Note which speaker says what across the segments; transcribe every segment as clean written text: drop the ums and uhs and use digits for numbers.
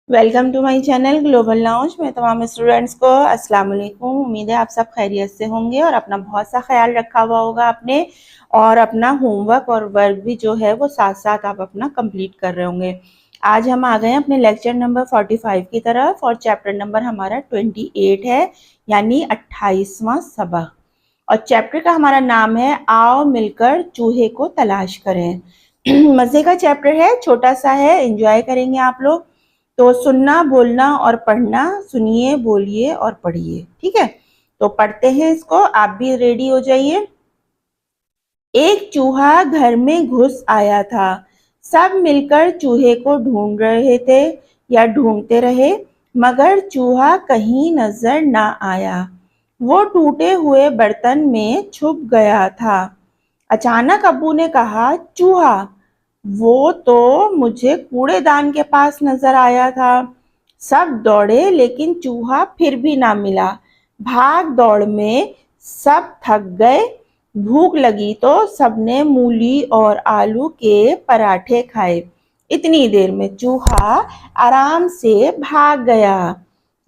Speaker 1: Welcome to my channel global launch में तमाम students को अस्सलाम वालेकुम। उम्मीद है आप सब खैरियत से होंगे और अपना बहुत सा ख्याल रखा हुआ होगा आपने, और अपना होमवर्क और वर्क भी जो है वो साथ साथ आप अपना कंप्लीट कर रहे होंगे। आज हम आ गए हैं अपने लेक्चर नंबर 45 की तरफ और चैप्टर नंबर हमारा 28 है, यानी 28वां सबक। और चैप्टर का हमारा नाम है आओ मिलकर चूहे को तलाश करें। मज़े का चैप्टर है, छोटा सा है, एंजॉय करेंगे आप लोग। तो सुनना, बोलना और पढ़ना, सुनिए, बोलिए और पढ़िए, ठीक है। तो पढ़ते हैं इसको, आप भी रेडी हो जाइए। एक चूहा घर में घुस आया था। सब मिलकर चूहे को ढूंढ रहे थे या ढूंढते रहे, मगर चूहा कहीं नजर ना आया। वो टूटे हुए बर्तन में छुप गया था। अचानक अब्बू ने कहा, चूहा, वो तो मुझे कूड़ेदान के पास नजर आया था। सब दौड़े लेकिन चूहा फिर भी ना मिला। भाग दौड़ में सब थक गए। भूख लगी तो सबने मूली और आलू के पराठे खाए। इतनी देर में चूहा आराम से भाग गया।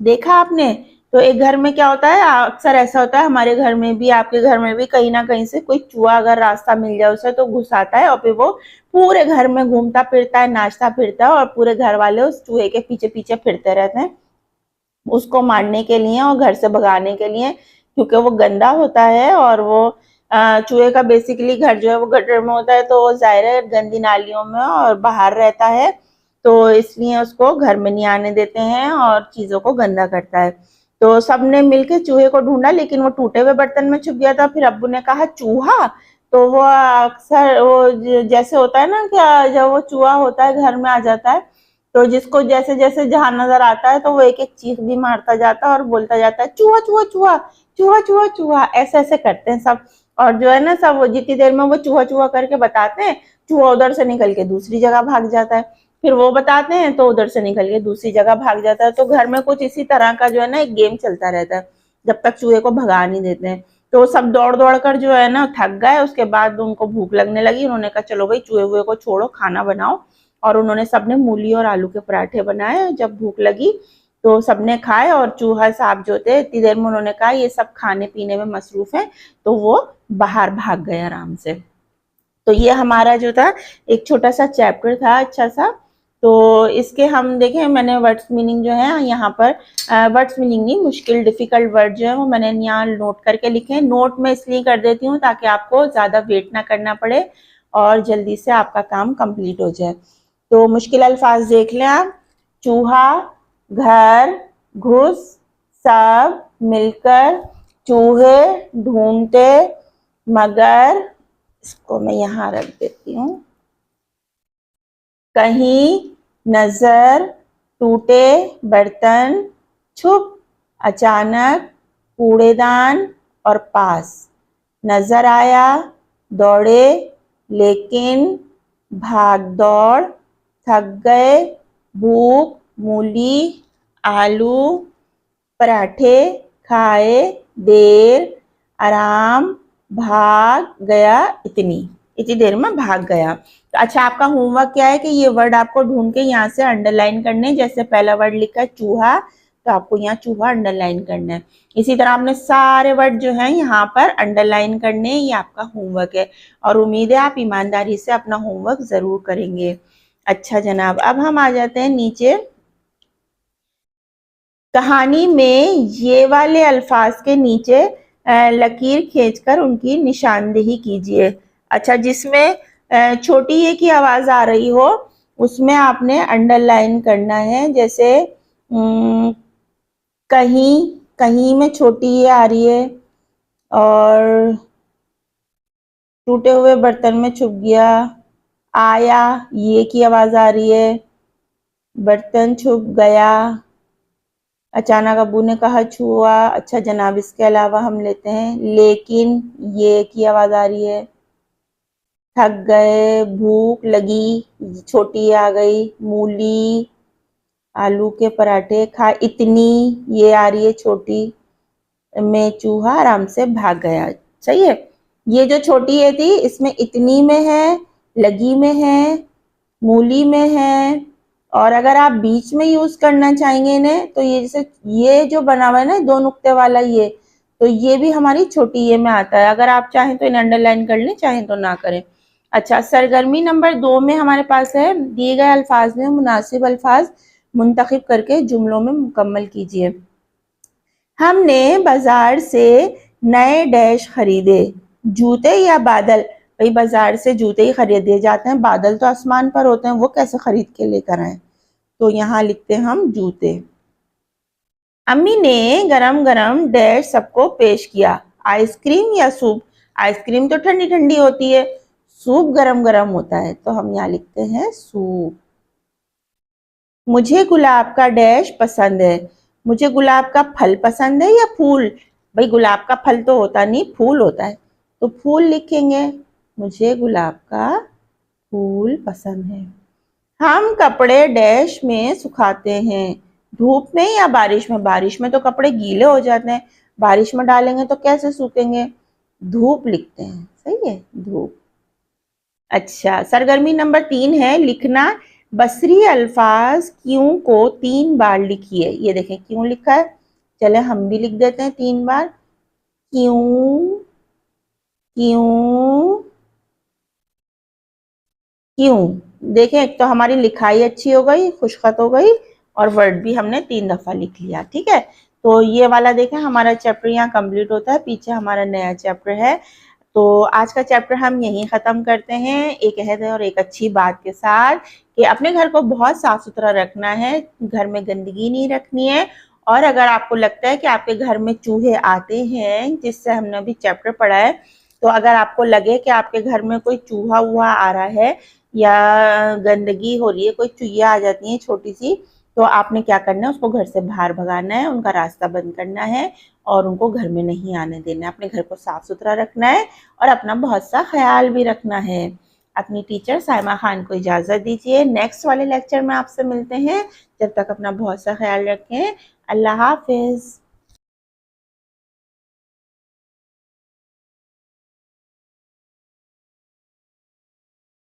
Speaker 1: देखा आपने? तो एक घर में क्या होता है, अक्सर ऐसा होता है, हमारे घर में भी, आपके घर में भी, कहीं ना कहीं से कोई चूहा अगर रास्ता मिल जाए उसे तो घुस आता है और फिर वो पूरे घर में घूमता फिरता है, नाचता फिरता है और पूरे घर वाले उस चूहे के पीछे पीछे फिरते रहते हैं उसको मारने के लिए और घर से भगाने के लिए, क्योंकि वो गंदा होता है। और वो चूहे का बेसिकली घर जो है वो गटर में होता है, तो वो जाहिर है गंदी नालियों में और बाहर रहता है, तो इसलिए उसको घर में नहीं आने देते हैं और चीजों को गंदा करता है। तो सबने मिलके चूहे को ढूंढा लेकिन वो टूटे हुए बर्तन में छुप गया था। फिर अब्बू ने कहा, चूहा, तो वो अक्सर वो जैसे होता है ना कि जब वो चूहा होता है घर में आ जाता है, तो जिसको जैसे जैसे जहां नजर आता है तो वो एक एक चीख भी मारता जाता है और बोलता जाता है, चूहा चूहा चूहा, चूहा चूहा चूहा, ऐसे ऐसे करते हैं सब। और जो है ना, सब जितनी देर में वो चूहा चूहा करके बताते हैं, चूहा उधर से निकल के दूसरी जगह भाग जाता है। फिर वो बताते हैं तो उधर से निकल के दूसरी जगह भाग जाता है। तो घर में कुछ इसी तरह का जो है ना एक गेम चलता रहता है जब तक चूहे को भगा नहीं देते हैं। तो सब दौड़ दौड़ कर जो है ना थक गए। उसके बाद उनको भूख लगने लगी। उन्होंने कहा, चलो भाई चूहे वूहे को छोड़ो, खाना बनाओ। और उन्होंने सबने मूली और आलू के पराठे बनाए। जब भूख लगी तो सबने खाए और चूहा साहब जो थे, इतनी देर में उन्होंने कहा ये सब खाने पीने में मसरूफ है, तो वो बाहर भाग गए आराम से। तो ये हमारा जो था एक छोटा सा चैप्टर था, अच्छा सा। तो इसके हम देखें, मैंने वर्ड्स मीनिंग जो है यहाँ पर, वर्ड्स मीनिंग नहीं, मुश्किल डिफिकल्ट वर्ड जो है वो मैंने यहाँ नोट करके लिखे हैं। नोट में इसलिए कर देती हूँ ताकि आपको ज़्यादा वेट ना करना पड़े और जल्दी से आपका काम कंप्लीट हो जाए। तो मुश्किल अल्फाज देख लें आप। चूहा, घर, घुस, सब मिलकर, चूहे ढूंढते, मगर, इसको मैं यहाँ रख देती हूँ, कहीं, नजर, टूटे बर्तन, छुप, अचानक, कूड़ेदान और पास, नजर आया, दौड़े, लेकिन, भाग दौड़, थक गए, भूख, मूली, आलू, पराठे खाए, देर, आराम, भाग गया, इतनी देर में भाग गया। तो अच्छा, आपका होमवर्क क्या है कि ये वर्ड आपको ढूंढ के यहाँ से अंडरलाइन करने। जैसे पहला वर्ड लिखा है चूहा, तो आपको यहाँ चूहा अंडरलाइन करना है। इसी तरह आपने सारे वर्ड जो हैं यहाँ पर अंडरलाइन करने। ये आपका होमवर्क है और उम्मीद है आप ईमानदारी से अपना होमवर्क जरूर करेंगे। अच्छा जनाब, अब हम आ जाते हैं नीचे। कहानी में ये वाले अल्फाज के नीचे लकीर खींचकर उनकी निशानदेही कीजिए। अच्छा, जिसमें छोटी ए की आवाज आ रही हो उसमें आपने अंडरलाइन करना है। जैसे कहीं, कहीं में छोटी ए आ रही है और टूटे हुए बर्तन में छुप गया। आया, ये की आवाज आ रही है, बर्तन छुप गया। अचानक अब्बू ने कहा, छुआ। अच्छा जनाब, इसके अलावा हम लेते हैं लेकिन, ये की आवाज आ रही है। थक गए, भूख लगी, छोटी आ गई। मूली, आलू के पराठे खा, इतनी, ये आ रही है छोटी में, चूहा आराम से भाग गया। सही है। ये जो छोटी है थी इसमें इतनी में है, लगी में है, मूली में है और अगर आप बीच में यूज करना चाहेंगे इन्हें तो ये जैसे ये जो बना हुआ है ना 2 नुक्ते वाला ये, तो ये भी हमारी छोटी ये में आता है। अगर आप चाहें तो इन्हें अंडरलाइन कर लें, चाहें तो ना करें। अच्छा, सरगर्मी नंबर 2 में हमारे पास है दिए गए अल्फाज में मुनासिब अल्फाज मुंतखब करके जुमलों में मुकम्मल कीजिए। हमने बाजार से नए डैश खरीदे, जूते या बादल। भाई बाजार से जूते ही खरीदे जाते हैं, बादल तो आसमान पर होते हैं, वो कैसे खरीद के लेकर आए। तो यहाँ लिखते हैं हम जूते। अम्मी ने गरम गरम डैश सबको पेश किया, आइसक्रीम या सूप। आइसक्रीम तो ठंडी ठंडी होती है, सूप गरम गरम होता है, तो हम यहाँ लिखते हैं सूप। मुझे गुलाब का डैश पसंद है, मुझे गुलाब का फल पसंद है या फूल। भाई गुलाब का फल तो होता नहीं, फूल होता है, तो फूल लिखेंगे। मुझे गुलाब का फूल पसंद है। हम कपड़े डैश में सुखाते हैं, धूप में या बारिश में। बारिश में तो कपड़े गीले हो जाते हैं, बारिश में डालेंगे तो कैसे सूखेंगे। धूप लिखते हैं, सही है, धूप। अच्छा, सरगर्मी नंबर 3 है लिखना बसरी अल्फाज क्यों को 3 बार लिखिए। ये देखें क्यों लिखा है, चले हम भी लिख देते हैं 3 बार। क्यों, क्यों, क्यों। देखें एक तो हमारी लिखाई अच्छी हो गई, खुशखत हो गई, और वर्ड भी हमने 3 दफा लिख लिया। ठीक है, तो ये वाला देखें हमारा चैप्टर यहाँ कंप्लीट होता है, पीछे हमारा नया चैप्टर है। तो आज का चैप्टर हम यहीं ख़त्म करते हैं एक अहद और एक अच्छी बात के साथ कि अपने घर को बहुत साफ़ सुथरा रखना है, घर में गंदगी नहीं रखनी है। और अगर आपको लगता है कि आपके घर में चूहे आते हैं, जिससे हमने अभी चैप्टर पढ़ा है, तो अगर आपको लगे कि आपके घर में कोई चूहा हुआ आ रहा है या गंदगी हो रही है, कोई चुईया आ जाती है छोटी सी, तो आपने क्या करना है, उसको घर से बाहर भगाना है, उनका रास्ता बंद करना है और उनको घर में नहीं आने देना है। अपने घर को साफ सुथरा रखना है और अपना बहुत सा ख्याल भी रखना है। अपनी टीचर साइमा खान को इजाज़त दीजिए, नेक्स्ट वाले लेक्चर में आपसे मिलते हैं। जब तक अपना बहुत सा ख्याल रखें। अल्लाह हाफिज़।